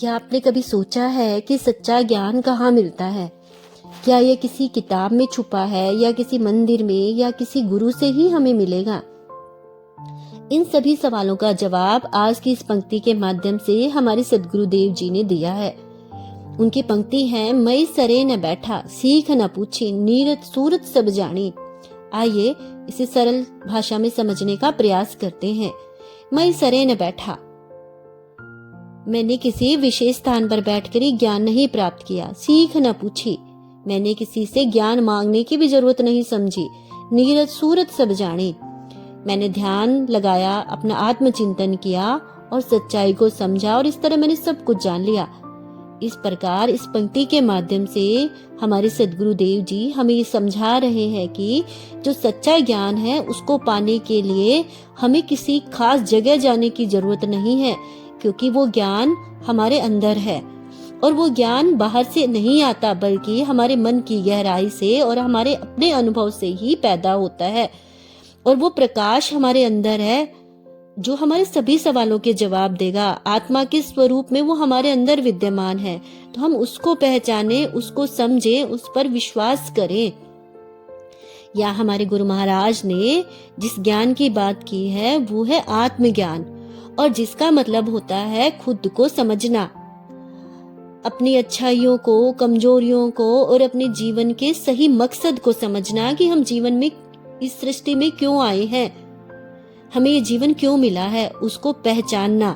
क्या आपने कभी सोचा है कि सच्चा ज्ञान कहाँ मिलता है? क्या यह किसी किताब में छुपा है या किसी मंदिर में या किसी गुरु से ही हमें मिलेगा? इन सभी सवालों का जवाब आज की इस पंक्ति के माध्यम से हमारे सद्गुरुदेव जी ने दिया है। उनकी पंक्ति है, मई सरे न बैठा, सीख न पूछी, नीरत सूरत सब जानी। आइए इसे सरल भाषा में समझने का प्रयास करते हैं। मई सरे न बैठा, मैंने किसी विशेष स्थान पर बैठकर ही ज्ञान नहीं प्राप्त किया। सीख न पूछी, मैंने किसी से ज्ञान मांगने की भी जरूरत नहीं समझी। नीरत सूरत सब जानी, मैंने ध्यान लगाया, अपना आत्मचिंतन किया और सच्चाई को समझा और इस तरह मैंने सब कुछ जान लिया। इस प्रकार इस पंक्ति के माध्यम से हमारे सद्गुरुदेव जी हमें ये समझा रहे हैं कि जो सच्चा ज्ञान है उसको पाने के लिए हमें किसी खास जगह जाने की जरूरत नहीं है, क्योंकि वो ज्ञान हमारे अंदर है और वो ज्ञान बाहर से नहीं आता बल्कि हमारे मन की गहराई से और हमारे अपने अनुभव से ही पैदा होता है। और वो प्रकाश हमारे अंदर है जो हमारे सभी सवालों के जवाब देगा। आत्मा के स्वरूप में वो हमारे अंदर विद्यमान है, तो हम उसको पहचाने, उसको समझे, उस पर विश्वास करें। या हमारे गुरु महाराज ने जिस ज्ञान की बात की है वो है आत्मज्ञान, और जिसका मतलब होता है खुद को समझना, अपनी अच्छाइयों को, कमजोरियों को और अपने जीवन के सही मकसद को समझना कि हम जीवन में इस सृष्टि में क्यों आए हैं, हमें ये जीवन क्यों मिला है, उसको पहचानना।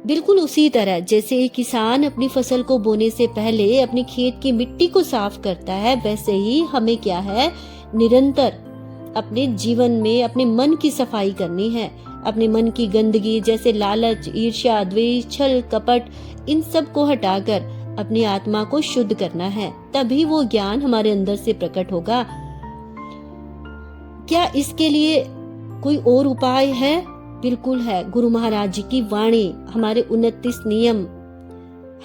बिल्कुल उसी तरह जैसे एक किसान अपनी फसल को बोने से पहले अपने खेत की मिट्टी को साफ करता है, वैसे ही हमें क्या है, निरंतर अपने जीवन में अपने मन की सफाई करनी है। अपने मन की गंदगी जैसे लालच, ईर्ष्या, द्वेष, छल, कपट, इन सब को हटाकर अपनी आत्मा को शुद्ध करना है, तभी वो ज्ञान हमारे अंदर से प्रकट होगा। क्या इसके लिए कोई और उपाय है? बिल्कुल है। गुरु महाराज जी की वाणी, हमारे 29 नियम,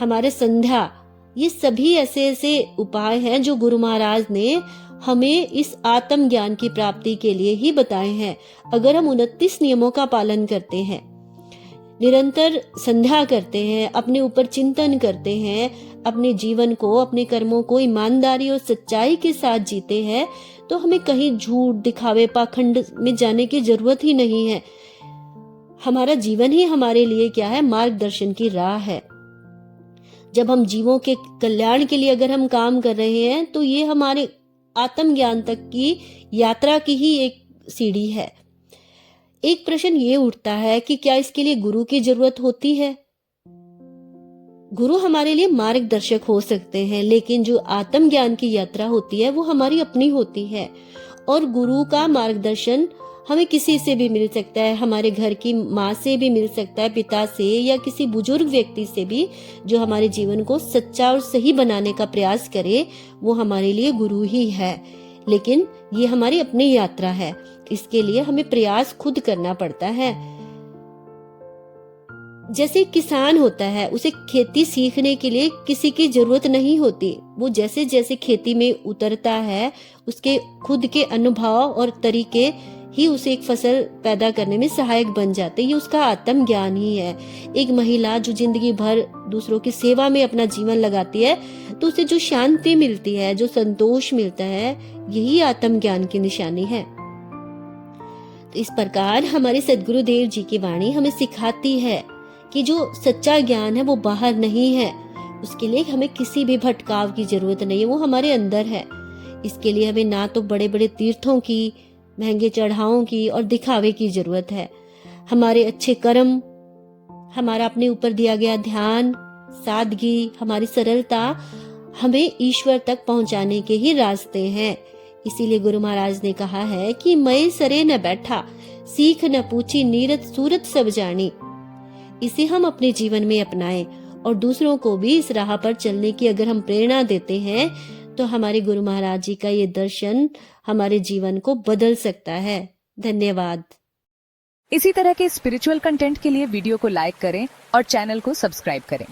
हमारे संध्या, ये सभी ऐसे ऐसे उपाय हैं जो गुरु महाराज ने हमें इस आत्म ज्ञान की प्राप्ति के लिए ही बताए हैं। अगर हम 29 नियमों का पालन करते हैं, निरंतर संध्या करते हैं, अपने ऊपर चिंतन करते हैं, अपने जीवन को, अपने कर्मों को ईमानदारी और सच्चाई के साथ जीते हैं, तो हमें कहीं झूठ, दिखावे, पाखंड में जाने की जरूरत ही नहीं है। हमारा जीवन ही हमारे लिए क्या है, मार्गदर्शन की राह है। जब हम जीवों के कल्याण के लिए अगर हम काम कर रहे हैं तो ये हमारे आत्म ज्ञान तक की यात्रा की ही एक सीढ़ी है। एक प्रश्न ये उठता है कि क्या इसके लिए गुरु की जरूरत होती है? गुरु हमारे लिए मार्गदर्शक हो सकते हैं, लेकिन जो आत्म ज्ञान की यात्रा होती है वो हमारी अपनी होती है। और गुरु का मार्गदर्शन हमें किसी से भी मिल सकता है, हमारे घर की माँ से भी मिल सकता है, पिता से, या किसी बुजुर्ग व्यक्ति से भी जो हमारे जीवन को सच्चा और सही बनाने का प्रयास करे, वो हमारे लिए गुरु ही है। लेकिन ये हमारी अपनी यात्रा है, इसके लिए हमें प्रयास खुद करना पड़ता है। जैसे किसान होता है, उसे खेती सीखने के लिए किसी की जरूरत नहीं होती। वो जैसे जैसे खेती में उतरता है, उसके खुद के अनुभव और तरीके ही उसे एक फसल पैदा करने में सहायक बन जाते हैं। ये उसका आत्म ज्ञान ही है। एक महिला जो जिंदगी भर दूसरों की सेवा में अपना जीवन लगाती है, तो उसे जो शांति मिलती है, जो संतोष मिलता है, यही आत्म ज्ञान की निशानी है। तो इस प्रकार हमारे सद्गुरुदेव जी की वाणी हमें सिखाती है कि जो सच्चा ज्ञान है वो बाहर नहीं है, उसके लिए हमें किसी भी भटकाव की जरूरत नहीं है, वो हमारे अंदर है। इसके लिए हमें ना तो बड़े बड़े तीर्थों की, महंगे चढ़ावों की और दिखावे की जरूरत है। हमारे अच्छे कर्म, हमारा अपने ऊपर दिया गया ध्यान, सादगी, हमारी सरलता हमें ईश्वर तक पहुंचाने के ही रास्ते हैं। इसीलिए गुरु महाराज ने कहा है कि मैं सरे न बैठा, सीख न पूछी, नीरत सूरत सब जानी। इसे हम अपने जीवन में अपनाएं और दूसरों को भी इस राह पर चलने की अगर हम प्रेरणा देते हैं तो हमारे गुरु महाराज जी का ये दर्शन हमारे जीवन को बदल सकता है। धन्यवाद। इसी तरह के स्पिरिचुअल कंटेंट के लिए वीडियो को लाइक करें और चैनल को सब्सक्राइब करें।